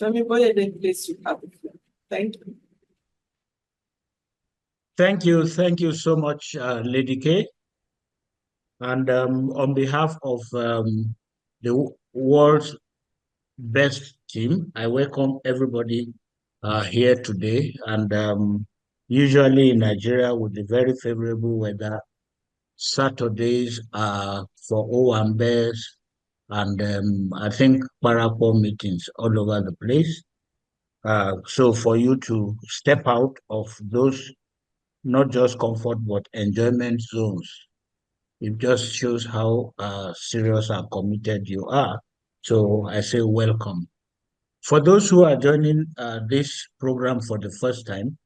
Olufemi Boyede, please, you have the floor. Thank you. Thank you so much, Lady K. And on behalf of the world's best team, I welcome everybody here today. And usually in Nigeria, with the very favorable weather, Saturdays are for Owambes and I think Parapo meetings all over the place. So for you to step out of those not just comfort but enjoyment zones, it just shows how serious and committed you are. So I say welcome. For those who are joining this program for the first time,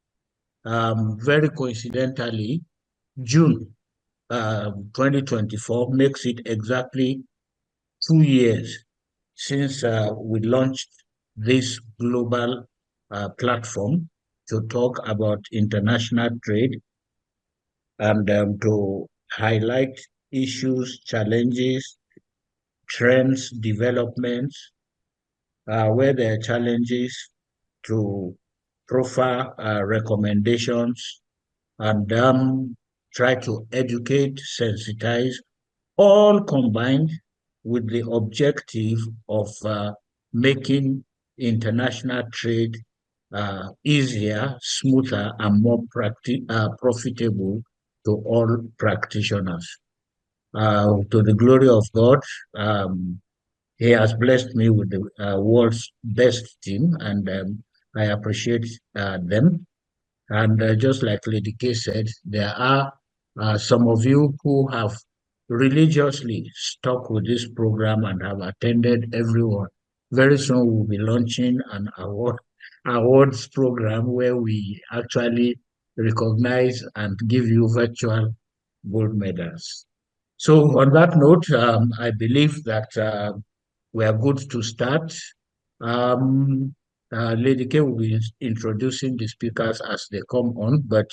very coincidentally, June 2024 makes it exactly 2 years since we launched this global platform to talk about international trade and to highlight issues, challenges, trends, developments, where there are challenges to profile recommendations and try to educate, sensitize, all combined with the objective of making international trade easier, smoother, and more profitable to all practitioners. To the glory of God, He has blessed me with the world's best team, and I appreciate them. And just like Lady K said, there are some of you who have religiously stuck with this program and have attended everyone. Very soon we'll be launching an awards program where we actually recognize and give you virtual gold medals. So on that note, I believe that we are good to start. Lady K will be introducing the speakers as they come on, but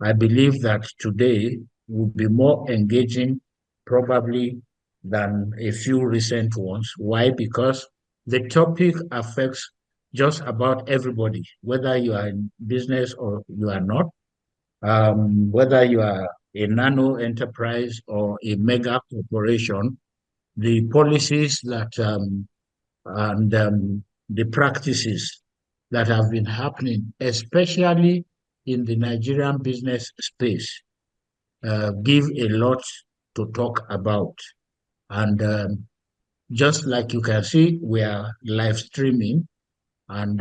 I believe that today will be more engaging probably than a few recent ones. Why? Because the topic affects just about everybody, whether you are in business or you are not, whether you are a nano enterprise or a mega corporation, the policies that and the practices that have been happening, especially in the Nigerian business space, give a lot to talk about. And just like you can see, we are live streaming, and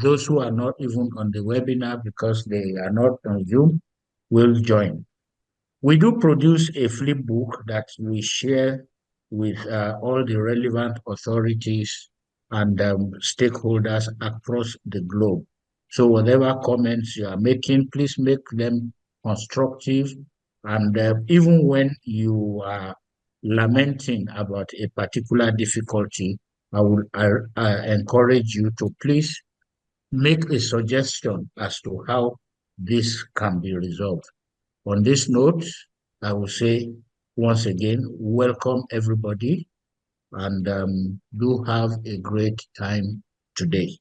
those who are not even on the webinar because they are not on Zoom will join. We do produce a flip book that we share with all the relevant authorities and stakeholders across the globe. So whatever comments you are making, please make them constructive. And even when you are lamenting about a particular difficulty, I will encourage you to please make a suggestion as to how this can be resolved. On this note, I will say once again, welcome everybody and do have a great time today.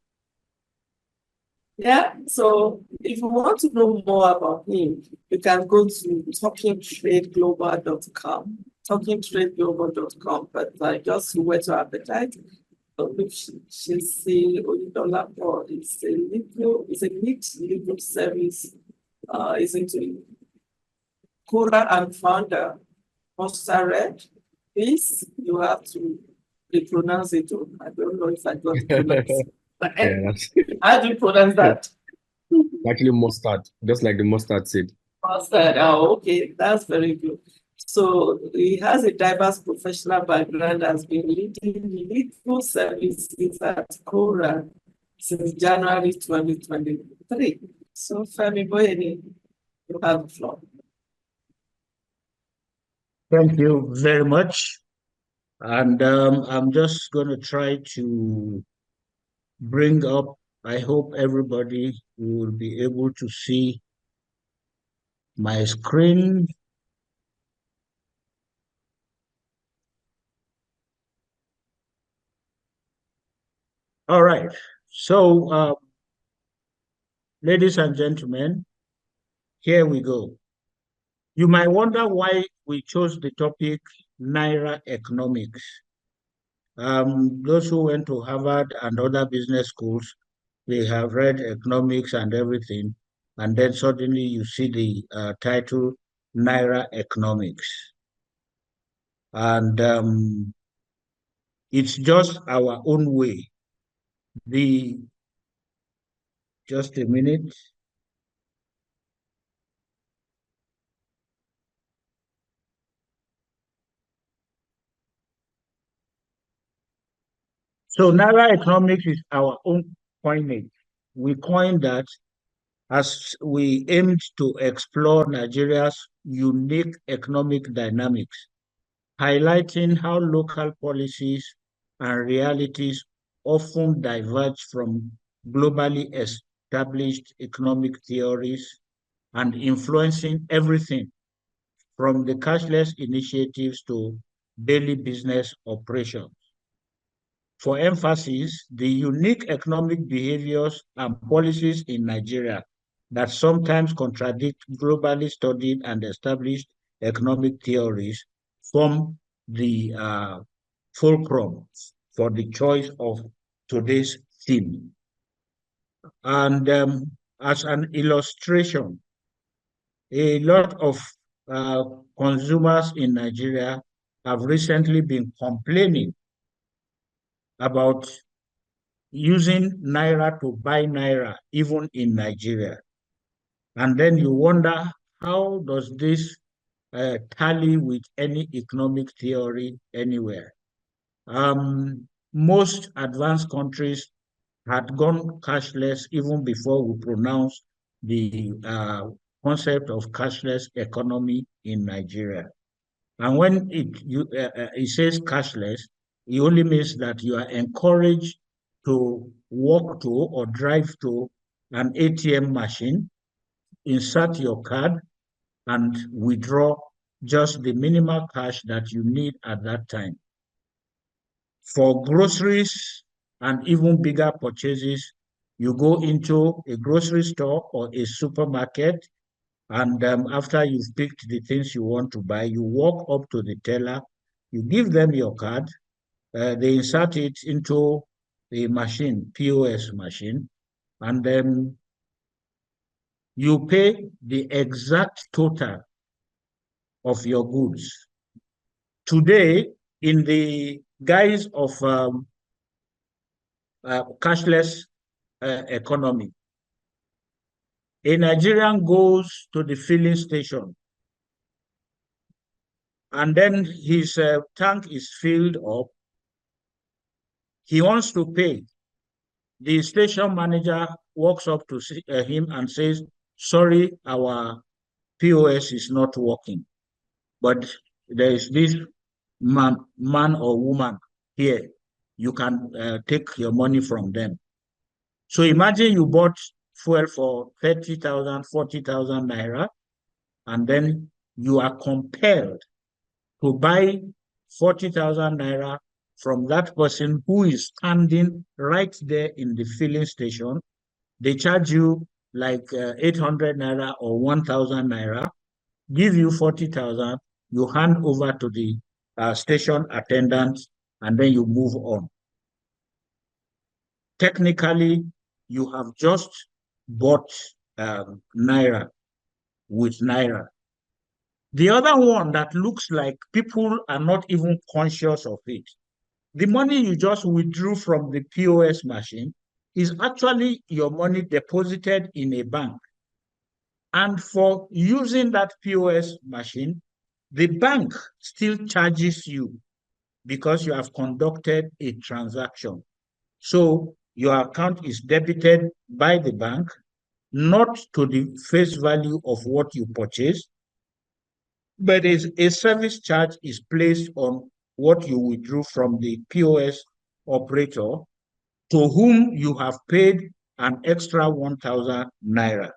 Yeah, so if you want to know more about him, you can go to talkingtradeglobal.com, talkingtradeglobal.com, but just where to appetite. Which she's the $1 for it's a legal service, isn't it? Cora and founder, Monster Red. Please, you have to pronounce it. I don't know if I got it pronounced. How do you pronounce that? Actually, mustard, just like the mustard seed. Mustard. Oh, okay, that's very good. So he has a diverse professional background, has been leading legal services at Cora since January 2023. So Femi Boyede, you have the floor. Thank you very much. And I'm just going to try to bring up, I hope everybody will be able to see my screen. All right. So, ladies and gentlemen, here we go. You might wonder why we chose the topic Naira economics. Those who went to Harvard and other business schools, they have read economics and everything, and then suddenly you see the title Naira economics. And it's just our own way. Just a minute. So Naira economics is our own coinage. We coined that as we aimed to explore Nigeria's unique economic dynamics, highlighting how local policies and realities often diverge from globally established economic theories and influencing everything from the cashless initiatives to daily business operations. For emphasis, the unique economic behaviors and policies in Nigeria that sometimes contradict globally studied and established economic theories form the fulcrum for the choice of today's theme. And as an illustration, a lot of uh, consumers in Nigeria have recently been complaining about using Naira to buy Naira, even in Nigeria. And then you wonder, how does this tally with any economic theory anywhere? Most advanced countries had gone cashless even before we pronounced the concept of cashless economy in Nigeria. And when it says cashless, it only means that you are encouraged to walk to or drive to an ATM machine, insert your card, and withdraw just the minimal cash that you need at that time. For groceries and even bigger purchases, you go into a grocery store or a supermarket, and after you've picked the things you want to buy, you walk up to the teller, you give them your card, they insert it into the machine, POS machine, and then you pay the exact total of your goods. Today, in the guise of cashless economy, a Nigerian goes to the filling station and then his tank is filled up. He wants to pay. The station manager walks up to him and says, sorry, our POS is not working, but there is this man or woman here. You can take your money from them. So imagine you bought fuel for 30,000, 40,000 Naira, and then you are compelled to buy 40,000 Naira from that person who is standing right there in the filling station. They charge you like 800 Naira or 1,000 Naira, give you 40,000, you hand over to the station attendant, and then you move on. Technically, you have just bought Naira with Naira. The other one that looks like people are not even conscious of it, the money you just withdrew from the POS machine is actually your money deposited in a bank. And for using that POS machine, the bank still charges you because you have conducted a transaction. So your account is debited by the bank, not to the face value of what you purchased, but a service charge is placed on what you withdrew from the POS operator, to whom you have paid an extra 1,000 Naira.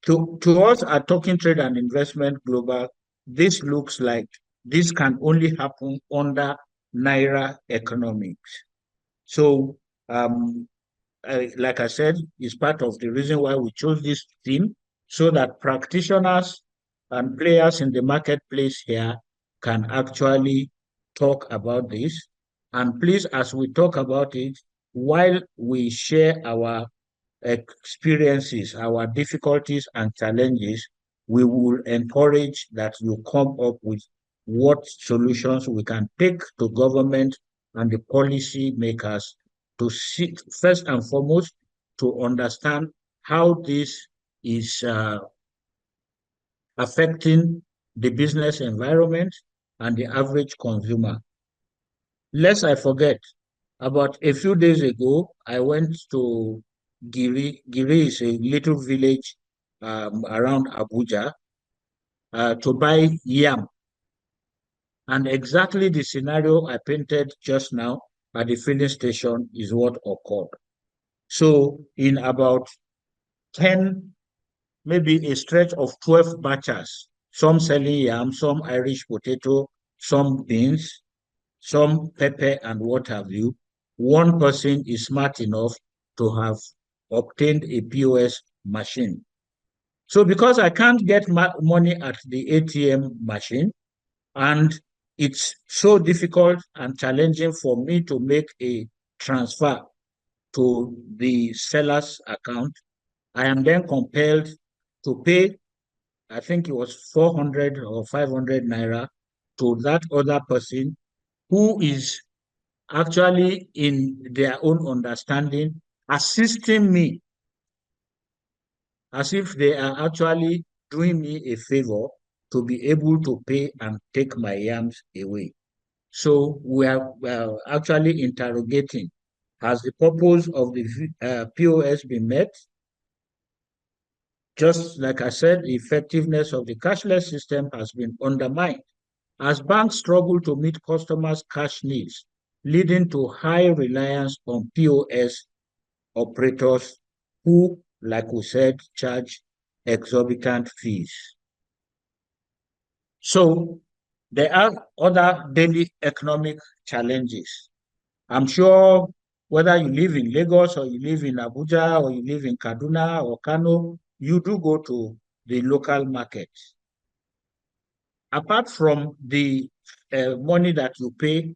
To us at Talking Trade and Investment Global, this looks like this can only happen under Naira economics. So like I said, is part of the reason why we chose this theme, so that practitioners and players in the marketplace here can actually talk about this. And please, as we talk about it, while we share our experiences, our difficulties and challenges, we will encourage that you come up with what solutions we can take to government and the policy makers to see, first and foremost, to understand how this is affecting the business environment and the average consumer. Lest I forget, about a few days ago, I went to Giri. Giri is a little village around Abuja to buy yam. And exactly the scenario I painted just now at the filling station is what occurred. So in about 10, maybe a stretch of 12 batches, some selling yam, some Irish potato, some beans, some pepper and what have you, one person is smart enough to have obtained a POS machine. So because I can't get money at the ATM machine, and it's so difficult and challenging for me to make a transfer to the seller's account, I am then compelled to pay, I think it was 400 or 500 Naira to that other person who is actually, in their own understanding, assisting me as if they are actually doing me a favor to be able to pay and take my yams away. So we are actually interrogating, has the purpose of the POS been met? Just like I said, the effectiveness of the cashless system has been undermined as banks struggle to meet customers' cash needs, leading to high reliance on POS operators who, like we said, charge exorbitant fees. So there are other daily economic challenges. I'm sure whether you live in Lagos or you live in Abuja or you live in Kaduna or Kano, you do go to the local market. Apart from the money that you pay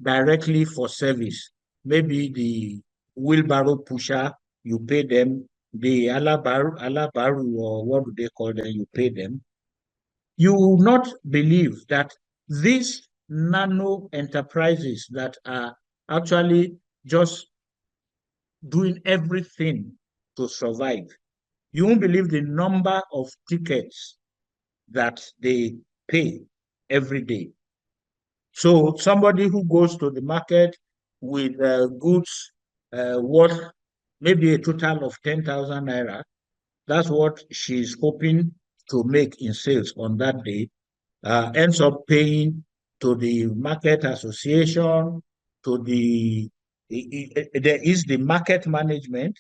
directly for service, maybe the wheelbarrow pusher, you pay them, the alabaru, or what do they call them, you pay them. You will not believe that these nano enterprises that are actually just doing everything to survive, you won't believe the number of tickets that they pay every day. So somebody who goes to the market with goods worth maybe a total of 10,000 Naira, that's what she's hoping to make in sales on that day, ends up paying to the market association, to there is the market management,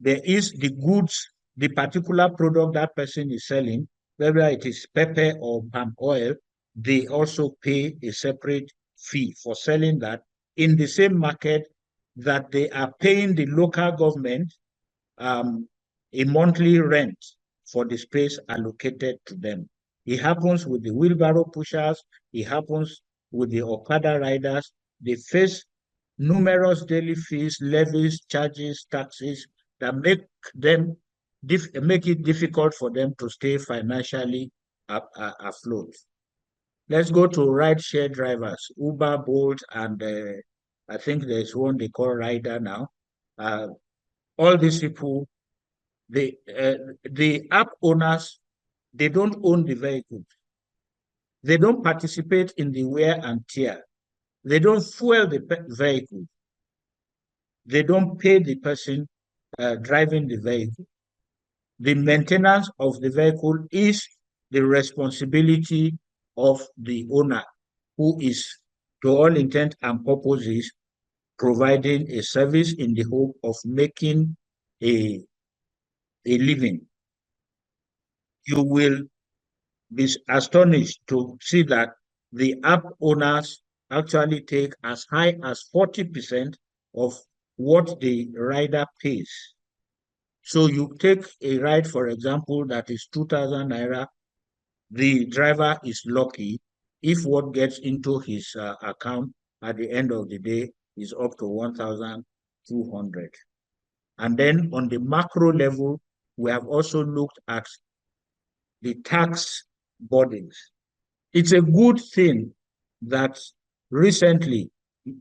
there is the goods, the particular product that person is selling, whether it is pepper or palm oil, they also pay a separate fee for selling that in the same market that they are paying the local government a monthly rent for the space allocated to them. It happens with the wheelbarrow pushers, it happens with the Okada riders. They face numerous daily fees, levies, charges, taxes that make it difficult for them to stay financially afloat. Let's go to ride-share drivers, Uber, Bolt, and I think there's one they call Rider now. All these people, the app owners, they don't own the vehicle. They don't participate in the wear and tear. They don't fuel the vehicle. They don't pay the person driving the vehicle. The maintenance of the vehicle is the responsibility of the owner, who is, to all intent and purposes, providing a service in the hope of making a living. You will be astonished to see that the app owners actually take as high as 40% of what the rider pays. So you take a ride, for example, that is 2,000 Naira. The driver is lucky if what gets into his account at the end of the day is up to 1,200. And then on the macro level, we have also looked at the tax burdens. It's a good thing that recently,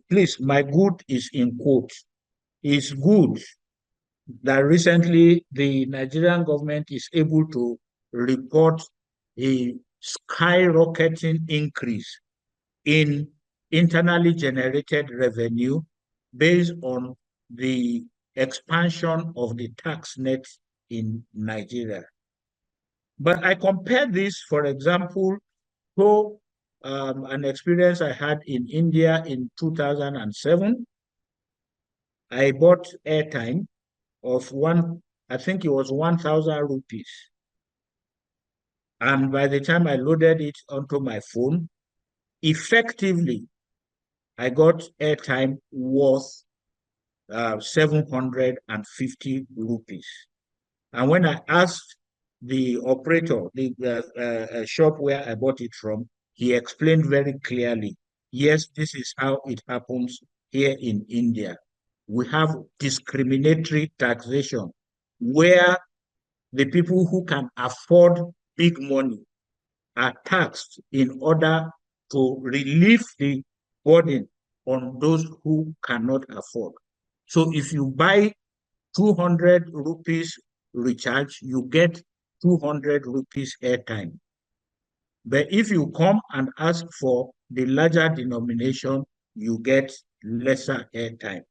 please, my good is in quotes, it's good that recently the Nigerian government is able to report a skyrocketing increase in internally generated revenue based on the expansion of the tax net in Nigeria. But I compare this, for example, to an experience I had in India in 2007. I bought airtime of I think it was 1,000 rupees. And by the time I loaded it onto my phone, effectively, I got airtime worth 750 rupees. And when I asked the operator, the shop where I bought it from, he explained very clearly, yes, this is how it happens here in India. We have discriminatory taxation where the people who can afford big money are taxed in order to relieve the burden on those who cannot afford. So if you buy 200 rupees recharge, you get 200 rupees airtime. But if you come and ask for the larger denomination, you get lesser airtime.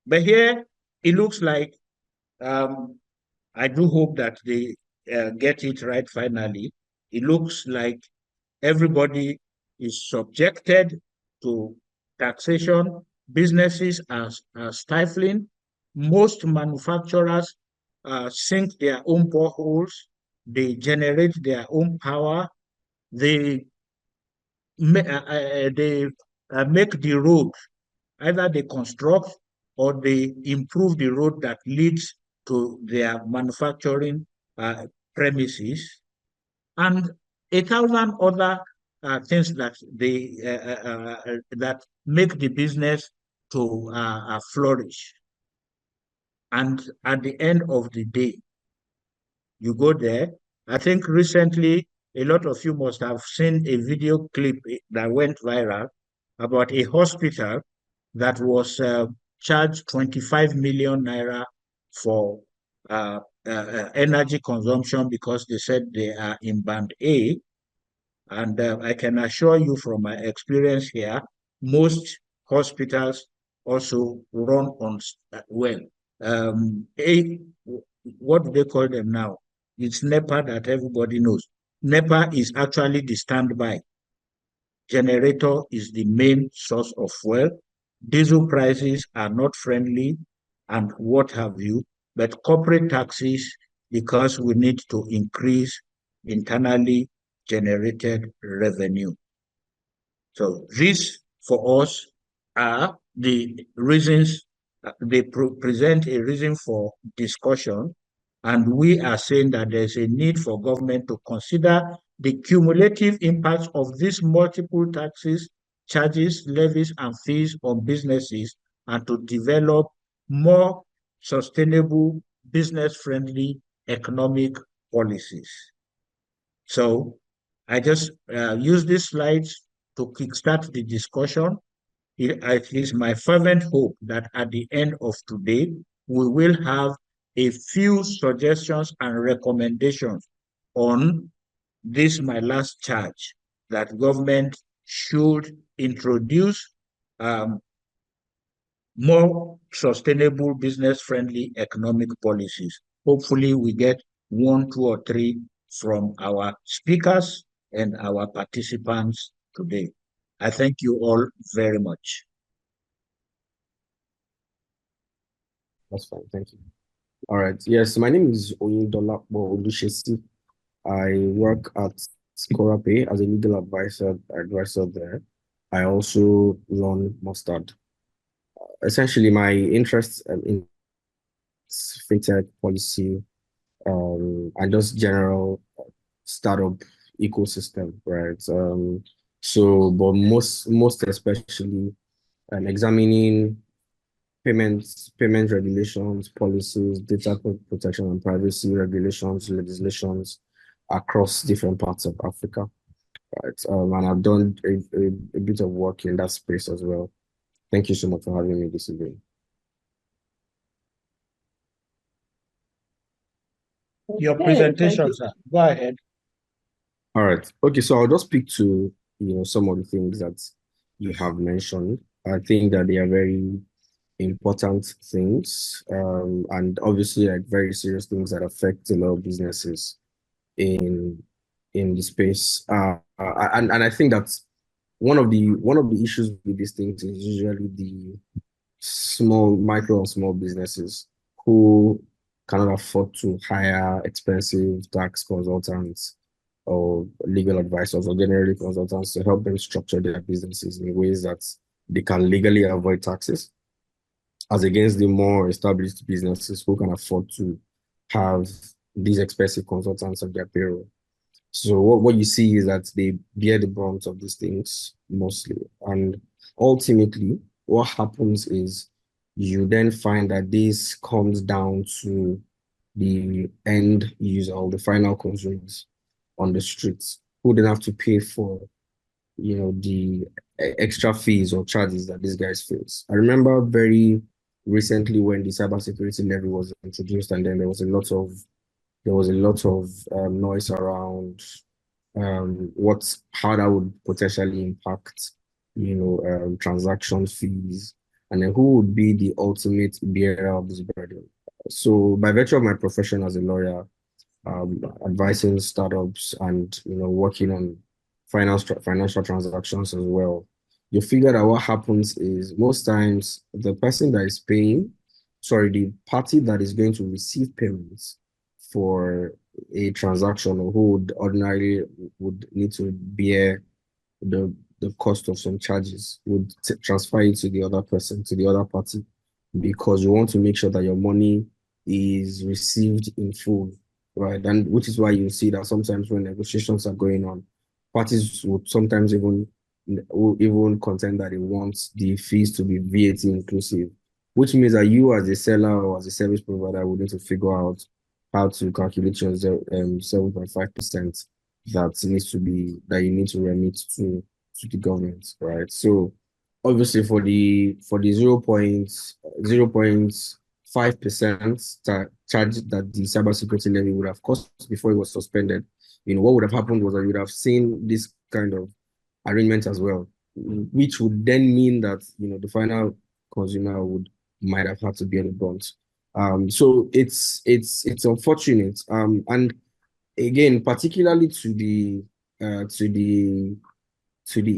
But here, it looks like, I do hope that they get it right finally. It looks like everybody is subjected to taxation. Businesses are stifling. Most manufacturers sink their own boreholes. They generate their own power. They make the road, either they construct or they improve the road that leads to their manufacturing premises, and 1,000 other things that that make the business to flourish. And at the end of the day, you go there. I think recently a lot of you must have seen a video clip that went viral about a hospital that was charged 25 million Naira for energy consumption because they said they are in band A. And I can assure you from my experience here, most hospitals also run on, what do they call them now? It's NEPA that everybody knows. NEPA is actually the standby. Generator is the main source of fuel. Diesel prices are not friendly and what have you, but corporate taxes, because we need to increase internally generated revenue. So these for us are the reasons, they present a reason for discussion, and we are saying that there's a need for government to consider the cumulative impacts of these multiple taxes, charges, levies, and fees on businesses, and to develop more sustainable, business-friendly economic policies. So I just use these slides to kickstart the discussion. It is my fervent hope that at the end of today, we will have a few suggestions and recommendations on this, my last charge, that government should introduce more sustainable, business-friendly economic policies. Hopefully, we get 1, 2, or 3 from our speakers and our participants today. I thank you all very much. That's fine. Thank you. All right. Yes, my name is Oyindolapo Olushesi. I work at Scorape as a legal advisor there. I also run Mustard. essentially my interest in fintech policy, and just general startup ecosystem, right? But most especially examining payment regulations, policies, data protection and privacy regulations, legislations across different parts of Africa, right? And I've done a bit of work in that space as well. Thank you so much for having me this evening. Your Okay, presentation, thank you. sir. Go ahead. All right. Okay, so I'll just speak to some of the things that you have mentioned. I think that they are very important things, and obviously like very serious things that affect a lot of businesses in the space. And I think that one of the issues with these things is usually the micro and small businesses who cannot afford to hire expensive tax consultants or legal advisors or generally consultants to help them structure their businesses in ways that they can legally avoid taxes, as against the more established businesses who can afford to have these expensive consultants on their payroll. So what you see is that they bear the brunt of these things mostly. And ultimately, what happens is you then find that this comes down to the end user or the final consumers on the streets who then have to pay for, the extra fees or charges that these guys face. I remember very recently when the cybersecurity levy was introduced, and then there was a lot of noise around how that would potentially impact, transaction fees, and then who would be the ultimate bearer of this burden. So by virtue of my profession as a lawyer, advising startups and working on financial transactions as well, you figure that what happens is most times the person that is paying, sorry, the party that is going to receive payments for a transaction or who would ordinarily would need to bear the cost of some charges would transfer it to the other person, to the other party, because you want to make sure that your money is received in full, right? And which is why you see that sometimes when negotiations are going on, parties would sometimes even contend that they want the fees to be VAT inclusive, which means that you as a seller or as a service provider would need to figure out how to calculate your 7.5% that you need to remit to the government, right? So obviously for the 0.05% charge that the cybersecurity levy would have cost before it was suspended, what would have happened was that you would have seen this kind of arrangement as well, which would then mean that the final consumer might have had to bear the brunt. So it's unfortunate. And again, particularly to the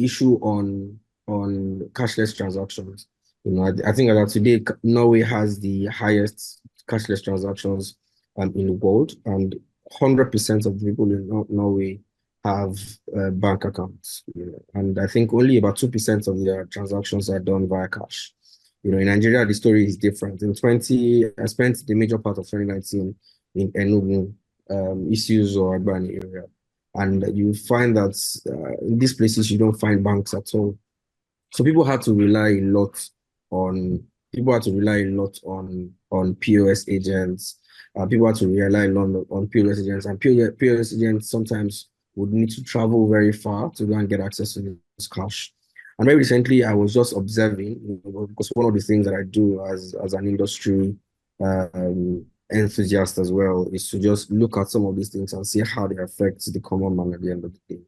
issue on cashless transactions. I think that today Norway has the highest cashless transactions in the world, and 100% of the people in Norway have bank accounts. And I think only about 2% of their transactions are done via cash. In Nigeria, the story is different. I spent the major part of 2019 in Enugu, issues or urban area. And you find that in these places, you don't find banks at all. So people had to rely a lot on POS agents. People had to rely a lot on POS agents, and POS agents sometimes would need to travel very far to go and get access to this cash. And very recently, I was just observing, because one of the things that I do as an industry enthusiast as well is to just look at some of these things and see how they affect the common man at the end of the day.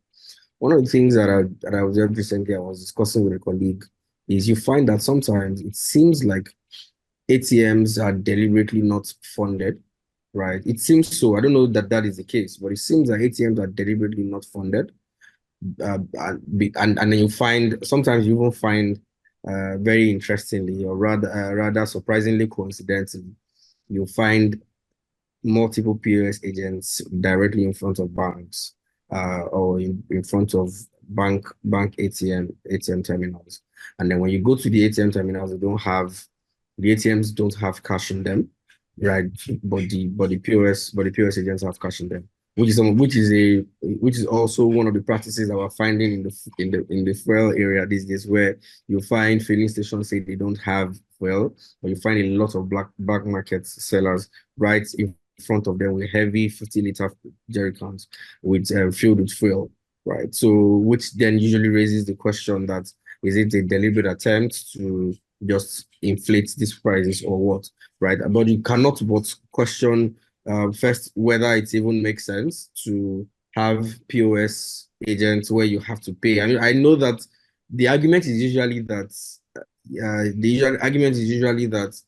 One of the things that I observed recently, I was discussing with a colleague, is you find that sometimes it seems like ATMs are deliberately not funded, right? It seems so. I don't know that that is the case, but it seems that ATMs are deliberately not funded. And then sometimes you even find, very interestingly, or rather surprisingly coincidentally, you find multiple POS agents directly in front of banks, or in front of bank ATM terminals. And then when you go to the ATM terminals, the ATMs don't have cash in them, right? But the POS agents have cash in them, which is also one of the practices that we're finding in the fuel area these days, where you find filling stations say they don't have fuel, but you find a lot of black market sellers right in front of them with heavy 50-liter jerry cans filled with fuel, right? So which then usually raises the question that, is it a deliberate attempt to just inflate these prices or what, right? But you cannot but question first whether it even makes sense to have POS agents where you have to pay. I mean, I know that the argument is usually that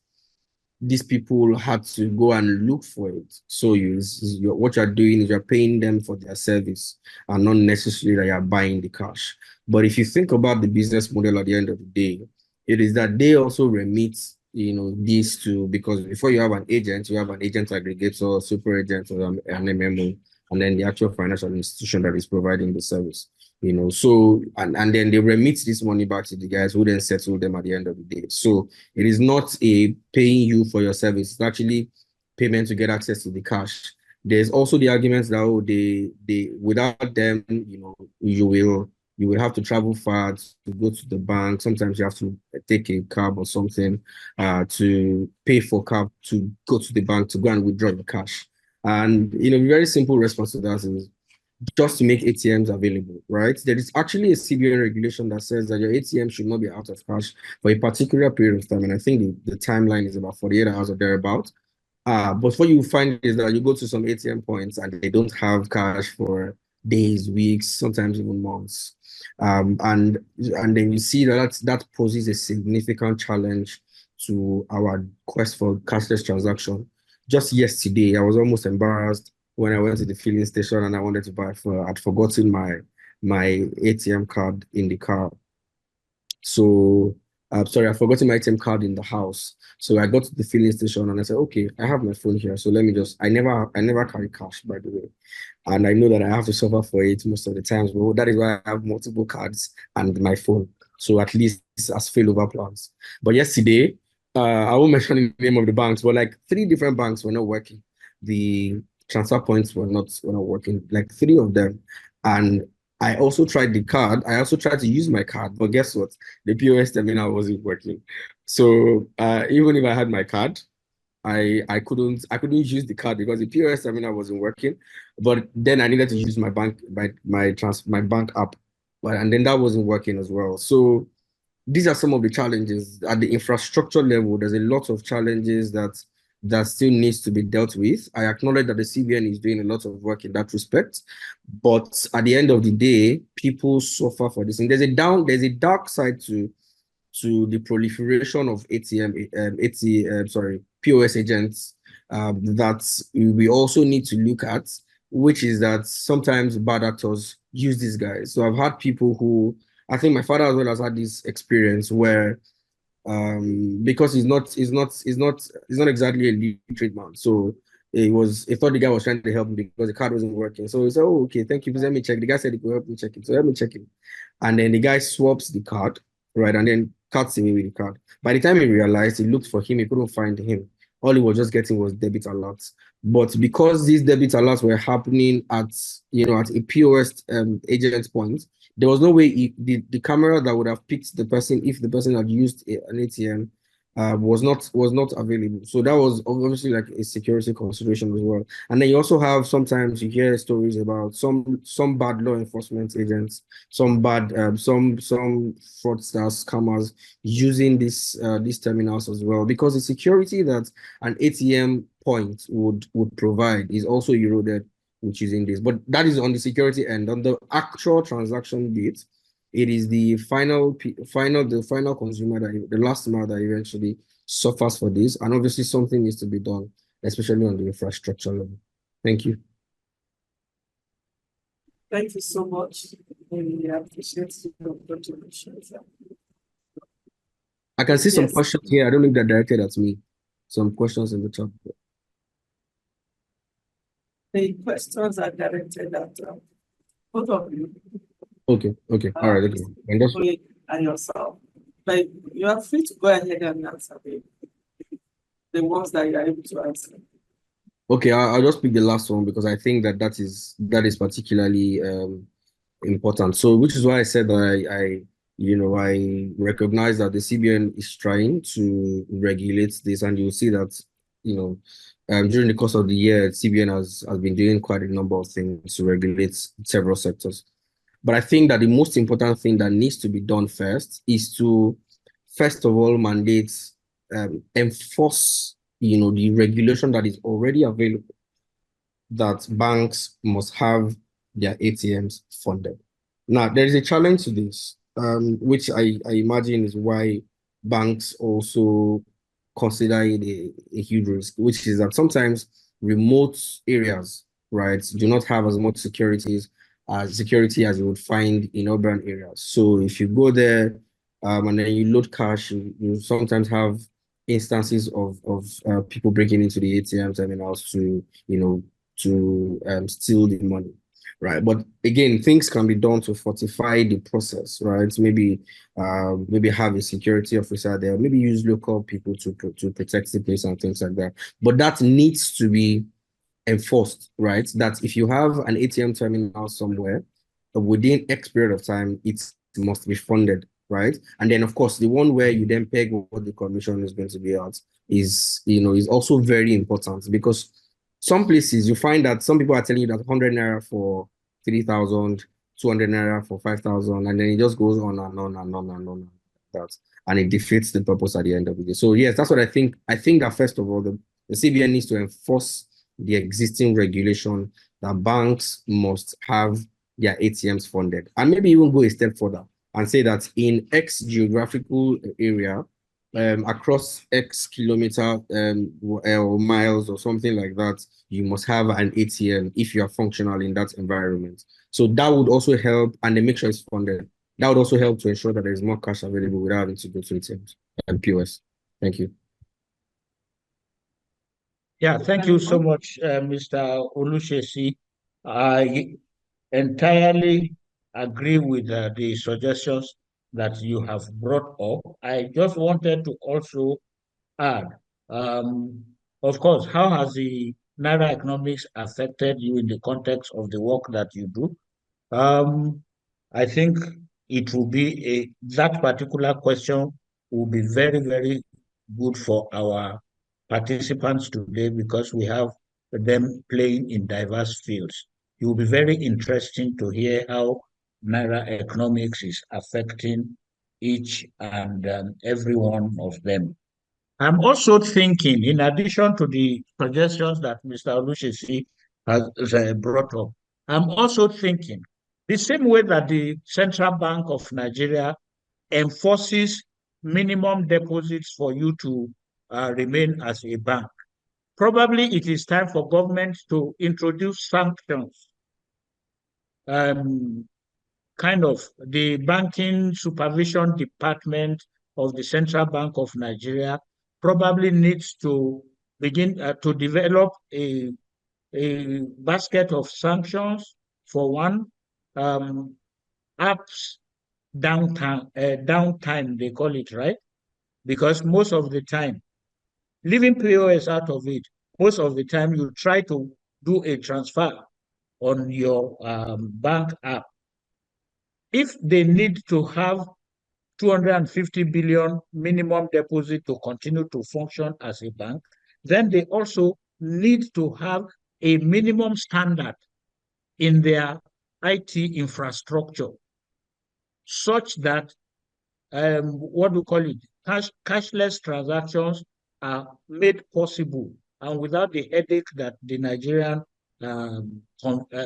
these people had to go and look for it. So what you're doing is you're paying them for their service and not necessarily that you're buying the cash. But if you think about the business model at the end of the day, it is that they also remit, these two, because before you have an agent aggregator, super agent, or an MMO, and then the actual financial institution that is providing the service. So and then they remit this money back to the guys who then settle them at the end of the day. So it is not a paying you for your service, it's actually payment to get access to the cash. There's also the arguments that they without them, you will have to travel far to go to the bank. Sometimes you have to take a cab or something to pay for cab to go to the bank to go and withdraw the cash. And very simple response to that is just to make ATMs available, right? There is actually a CBN regulation that says that your ATM should not be out of cash for a particular period of time. And I think the timeline is about 48 hours or thereabout. But what you find is that you go to some ATM points and they don't have cash for days, weeks, sometimes even months. And then you see that poses a significant challenge to our quest for cashless transaction. Just yesterday, I was almost embarrassed when I went to the filling station and I wanted to buy fuel. I'd forgotten my ATM card in the car. So sorry, I've forgotten my ATM card in the house. So I got to the filling station and I said, okay, I have my phone here. So let me I never carry cash, by the way. And I know that I have to suffer for it most of the times, but that is why I have multiple cards and my phone. So at least as failover plans. But yesterday, I won't mention the name of the banks, but like 3 different banks were not working. The transfer points were not working, like 3 of them. And I also tried the card. I also tried to use my card, but guess what? The POS terminal wasn't working. So even if I had my card, I couldn't use the card because the POS terminal wasn't working. But then I needed to use my bank my bank app, and then that wasn't working as well. So these are some of the challenges at the infrastructure level. There's a lot of challenges that still needs to be dealt with. I acknowledge that the CBN is doing a lot of work in that respect, but at the end of the day, people suffer for this. And there's a dark side to the proliferation of POS agents that we also need to look at, which is that sometimes bad actors use these guys. So I've had people who, I think my father as well has had this experience where because he's not exactly a literate man. So he thought the guy was trying to help him because the card wasn't working. So he said, oh, okay, thank you. Please let me check. The guy said he could help me check it. So let me check it. And then the guy swaps the card, right? And then cuts away with the card. By the time he realized, he looked for him, he couldn't find him. All he was just getting was debit alerts. But because these debit alerts were happening at a POS agent point, there was no way the camera that would have picked the person if the person had used an ATM was not available. So that was obviously like a security consideration as well. And then you also have, sometimes you hear stories about some bad law enforcement agents, some bad some fraudsters, scammers using these terminals as well, because the security that an ATM point would provide is also eroded with using this. But that is on the security end. On the actual transaction bit, it is the final consumer, the last mile that eventually suffers for this. And obviously something needs to be done, especially on the infrastructure level. Thank you. Thank you so much. We appreciate your contributions. I can see some Yes. questions here. I don't know if they're directed at me. Some questions in the chat. The questions are directed at both of you. Okay. All right. Okay. And yourself. but you are free to go ahead and answer the ones that you are able to answer. Okay, I'll just pick the last one because I think that is particularly important. So, which is why I said that I recognize that the CBN is trying to regulate this, and you'll see that during the course of the year, CBN has been doing quite a number of things to regulate several sectors. But I think that the most important thing that needs to be done first is to, first of all, mandate, enforce, the regulation that is already available, that banks must have their ATMs funded. Now, there is a challenge to this, which I imagine is why banks also consider it a huge risk, which is that sometimes remote areas, right, do not have as much security as you would find in urban areas. So if you go there, and then you load cash, you sometimes have instances of people breaking into the ATM terminals to steal the money, right? But again, things can be done to fortify the process, right? Maybe have a security officer there, maybe use local people to protect the place and things like that. But that needs to be enforced, right? That if you have an ATM terminal somewhere, within X period of time, it must be funded, right? And then, of course, the one where you then peg what the commission is going to be at is also very important, because some places you find that some people are telling you that 100 naira for 3,000, 200 naira for 5,000, and then it just goes on and on and on and on. That, and it defeats the purpose at the end of the day. So yes, that's what I think. I think that first of all, the CBN needs to enforce the existing regulation that banks must have their ATMs funded, and maybe even go a step further and say that in X geographical area, across X kilometer or miles or something like that, you must have an ATM if you are functional in that environment. So that would also help, and then make sure it's funded. That would also help to ensure that there is more cash available without having to go to ATMs and POS. Thank you. Yeah, thank you so much, Mr. Olushesi. I entirely agree with the suggestions that you have brought up. I just wanted to also add, um, of course, how has the Naira economics affected you in the context of the work that you do? I think it will be that particular question will be very, very good for our participants today, because we have them playing in diverse fields. It will be very interesting to hear how Naira economics is affecting each and every one of them. I'm also thinking, in addition to the suggestions that Mr. Olushesi has brought up, I'm also thinking the same way that the Central Bank of Nigeria enforces minimum deposits for you to remain as a bank. Probably it is time for government to introduce sanctions. Kind of the Banking Supervision Department of the Central Bank of Nigeria probably needs to begin to develop a basket of sanctions. For one, apps downtime, they call it, right? Because most of the time, leaving POS out of it, most of the time you try to do a transfer on your bank app. If they need to have 250 billion minimum deposit to continue to function as a bank, then they also need to have a minimum standard in their IT infrastructure, such that what do we call it? Cashless transactions are made possible, and without the headache that the Nigerian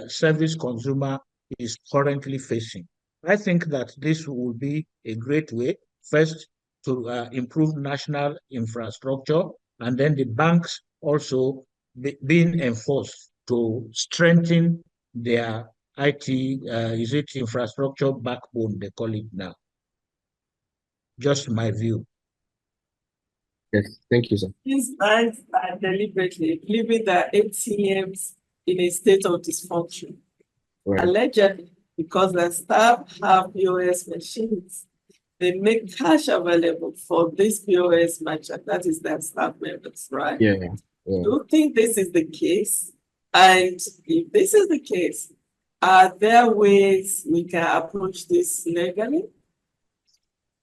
service consumer is currently facing. I think that this will be a great way, first, to improve national infrastructure, and then the banks also being enforced to strengthen their IT, is it infrastructure backbone, they call it now. Just my view. Yes, thank you, sir. These banks are deliberately leaving their ATMs in a state of dysfunction. Right. Allegedly, because the staff have POS machines they make cash available for this POS merchant, that is their staff members, right? Yeah. Do you think this is the case? And if this is the case, are there ways we can approach this legally?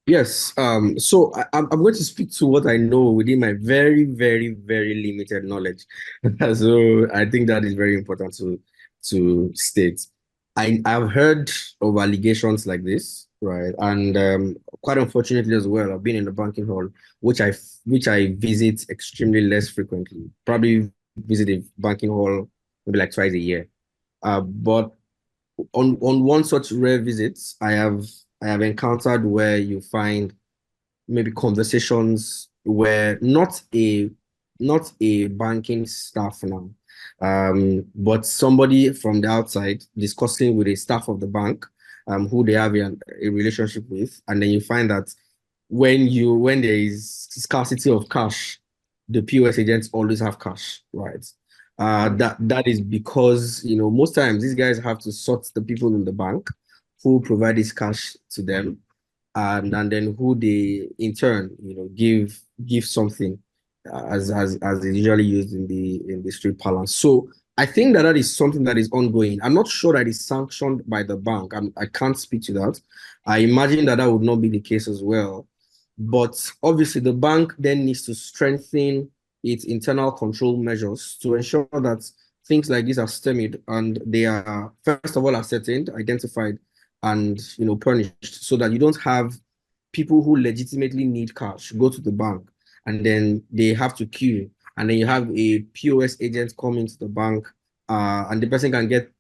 Yes. So I'm going to speak to what I know within my very, very, very limited knowledge. So I think that is very important to state. I've heard of allegations like this, right? And quite unfortunately as well, I've been in the banking hall, which I visit extremely less frequently. Probably visit a banking hall maybe like twice a year. But on one such rare visit, I have encountered where you find maybe conversations where not a banking staff now, but somebody from the outside discussing with a staff of the bank, who they have a relationship with, and then you find that when there is scarcity of cash, the POS agents always have cash, right? That is because most times these guys have to sort the people in the bank who provide this cash to them, and then who they in turn give something, as is usually used in the street parlance. So I think that is something that is ongoing. I'm not sure that is sanctioned by the bank. I can't speak to that. I imagine that would not be the case as well. But obviously, the bank then needs to strengthen its internal control measures to ensure that things like this are stemming and they are, first of all, ascertained, identified, and punished, so that you don't have people who legitimately need cash go to the bank and then they have to queue, and then you have a POS agent come into the bank, and the person can get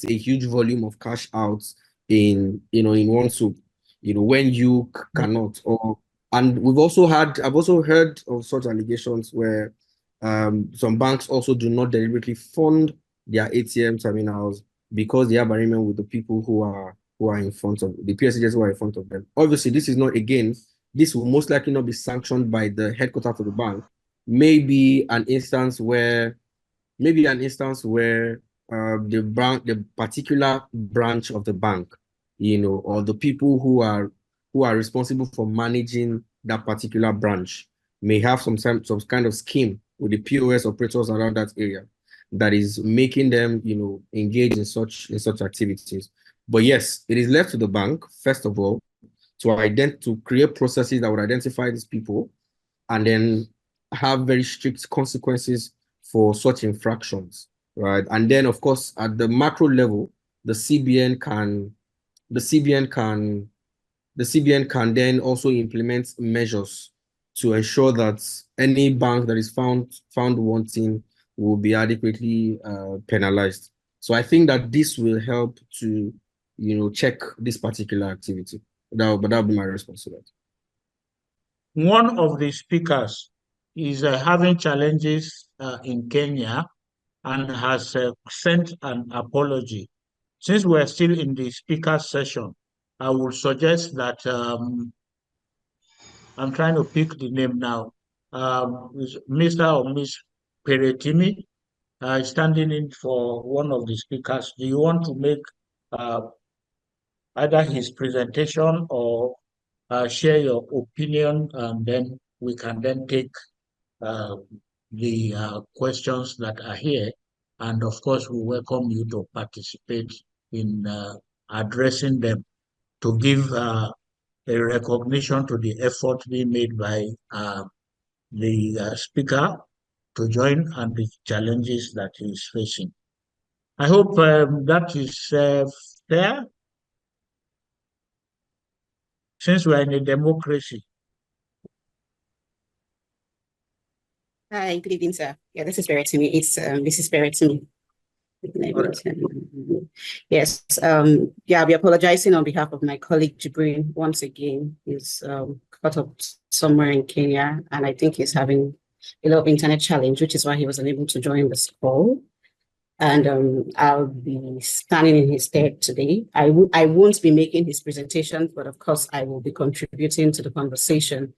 a huge volume of cash out in one swoop, when you cannot. And I've also heard of such allegations where some banks also do not deliberately fund their ATM terminals because they have agreement with the people who are in front of the POS agents who are in front of them. Obviously, this is not, again, this will most likely not be sanctioned by the headquarters of the bank. Maybe an instance where the particular branch of the bank, or the people who are responsible for managing that particular branch may have some kind of scheme with the POS operators around that area that is making them, engage in such activities. But yes, it is left to the bank, first of all, to create processes that would identify these people and then have very strict consequences for such infractions, right? And then, of course, at the macro level, the CBN can then also implement measures to ensure that any bank that is found wanting will be adequately penalized. So I think that this will help to check this particular activity. But that'll be my response to that. One of the speakers is having challenges in Kenya and has sent an apology. Since we're still in the speaker session, I would suggest that I'm trying to pick the name now. Mr. or Miss Peretimi standing in for one of the speakers. Do you want to make either his presentation or share your opinion, and then we can then take the questions that are here. And of course, we welcome you to participate in addressing them to give a recognition to the effort being made by the speaker to join and the challenges that he is facing. I hope that is fair, since we are in a democracy. Hi, good evening, sir. Yeah, this is Beretimi. This is Beretimi. Yes. Yeah, I'll be apologizing on behalf of my colleague Jibrin once again. He's caught up somewhere in Kenya, and I think he's having a lot of internet challenge, which is why he was unable to join this call. And I'll be standing in his stead today. I won't be making his presentation, but of course I will be contributing to the conversation.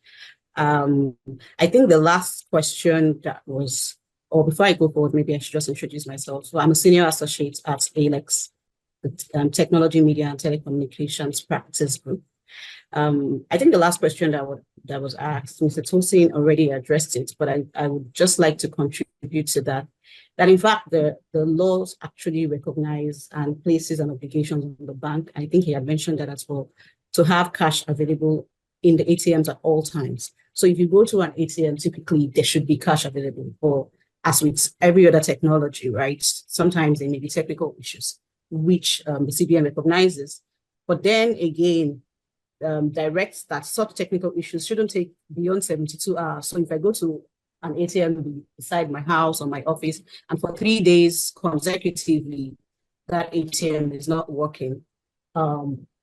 I think the last question that was, or before I go forward, maybe I should just introduce myself. So I'm a senior associate at ALEX, the Technology, Media and Telecommunications Practice Group. I think the last question that was asked, Mr. Tosin already addressed it, but I would just like to contribute to that. That in fact the laws actually recognize and places an obligation on the bank. I think he had mentioned that as well, to have cash available in the ATMs at all times. So if you go to an ATM, typically there should be cash available. Or as with every other technology, right? Sometimes there may be technical issues, which the CBN recognizes. But then again, directs that such technical issues shouldn't take beyond 72 hours. So if I go to an ATM beside my house or my office, and for 3 days consecutively, that ATM is not working,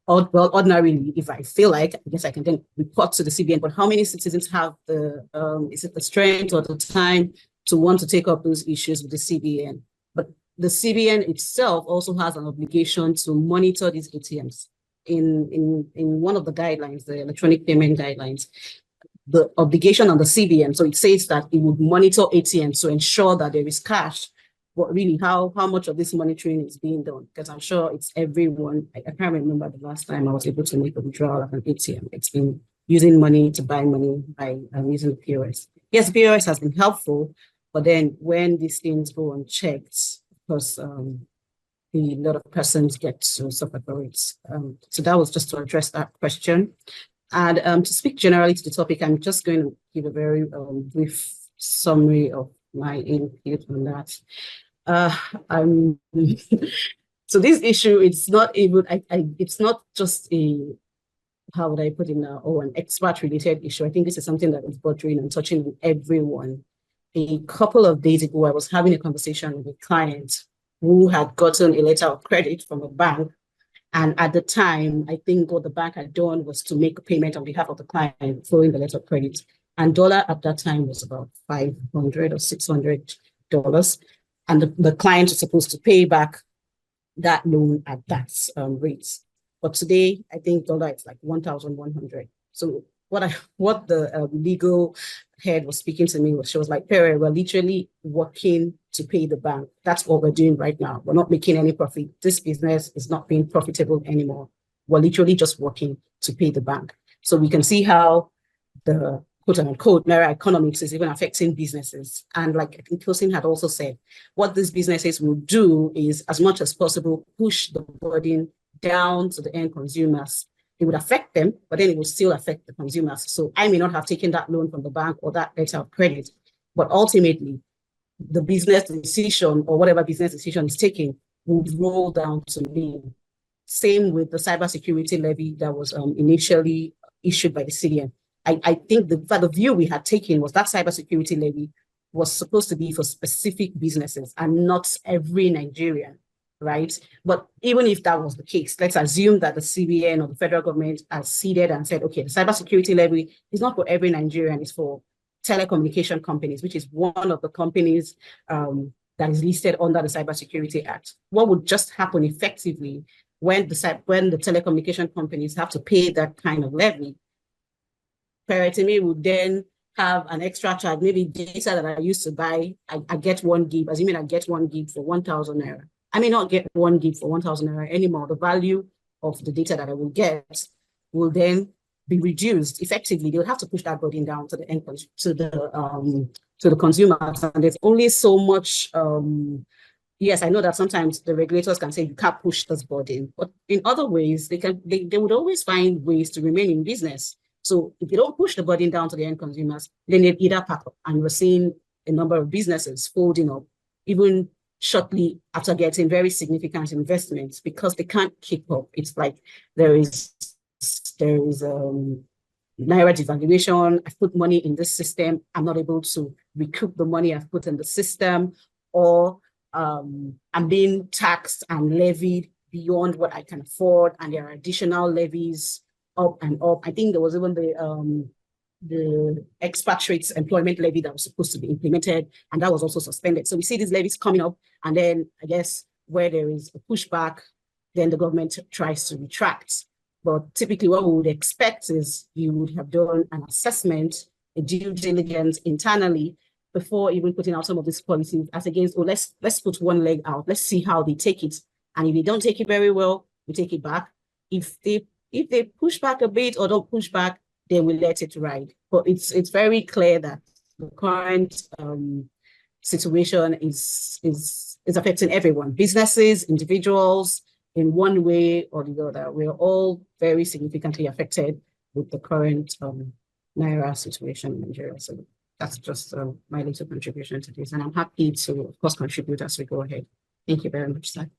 ordinarily, if I feel like, I guess I can then report to the CBN, but how many citizens have the, is it the strength or the time to want to take up those issues with the CBN? But the CBN itself also has an obligation to monitor these ATMs. In one of the guidelines, the electronic payment guidelines, the obligation on the CBN, so it says that it would monitor ATMs to ensure that there is cash. But really, how much of this monitoring is being done? Because I'm sure it's everyone. I can't remember the last time I was able to make a withdrawal at an ATM. It's been using money to buy money by using the POS. Yes, POS has been helpful, but then when these things go unchecked, because a lot of persons get to suffer for it. So that was just to address that question. And to speak generally to the topic, I'm just going to give a very brief summary of my input on that. So this issue, it's not even, it's not just a, how would I put it now, an expert related issue. I think this is something that is bothering and touching everyone. A couple of days ago, I was having a conversation with a client who had gotten a letter of credit from a bank. And at the time, I think what the bank had done was to make a payment on behalf of the client following the letter of credit. And dollar at that time was about $500 or $600. And the client is supposed to pay back that loan at that rate. But today, I think dollar is like 1,100. So what the legal head was speaking to me was, she was like, Pere, we're literally working to pay the bank. That's what we're doing right now. We're not making any profit. This business is not being profitable anymore. We're literally just working to pay the bank. So we can see how the quote unquote Naira economics is even affecting businesses. And like I think Tosin had also said, what these businesses will do is, as much as possible, push the burden down to the end consumers. It would affect them, but then it will still affect the consumers. So I may not have taken that loan from the bank or that letter of credit, but ultimately the business decision or whatever business decision is taken will roll down to me. Same with the cybersecurity levy that was initially issued by the CBN. I think the view we had taken was that cybersecurity levy was supposed to be for specific businesses and not every Nigerian, right? But even if that was the case, let's assume that the CBN or the federal government has ceded and said, okay, the cybersecurity levy is not for every Nigerian, it's for telecommunication companies, which is one of the companies that is listed under the Cybersecurity Act. What would just happen effectively when the telecommunication companies have to pay that kind of levy? Peretime would then have an extra charge, maybe data that I used to buy, I get 1 gig, assuming I get 1 gig for 1,000 Naira. I may not get 1 gig for 1,000 Naira anymore. The value of the data that I will get will then be reduced. Effectively, they'll have to push that burden down to the end, to the consumers. And there's only so much, yes, I know that sometimes the regulators can say you can't push this burden, but in other ways, they would always find ways to remain in business. So if they don't push the burden down to the end consumers, then they either pack up. And we're seeing a number of businesses folding up, even shortly after getting very significant investments, because they can't keep up. It's like there is Naira devaluation. I've put money in this system. I'm not able to recoup the money I've put in the system, or I'm being taxed and levied beyond what I can afford, and there are additional levies up and up. I think there was even the expatriates employment levy that was supposed to be implemented, and that was also suspended. So we see these levies coming up, and then I guess where there is a pushback, then the government tries to retract. But typically what we would expect is you would have done an assessment, a due diligence internally before even putting out some of these policies as against, oh, let's put one leg out. Let's see how they take it. And if they don't take it very well, we take it back. If they If they push back a bit or don't push back, they will let it ride. But it's very clear that the current situation is affecting everyone, businesses, individuals, in one way or the other. We're all very significantly affected with the current Naira situation in Nigeria. So that's just my little contribution to this. And I'm happy to, of course, contribute as we go ahead. Thank you very much, sir.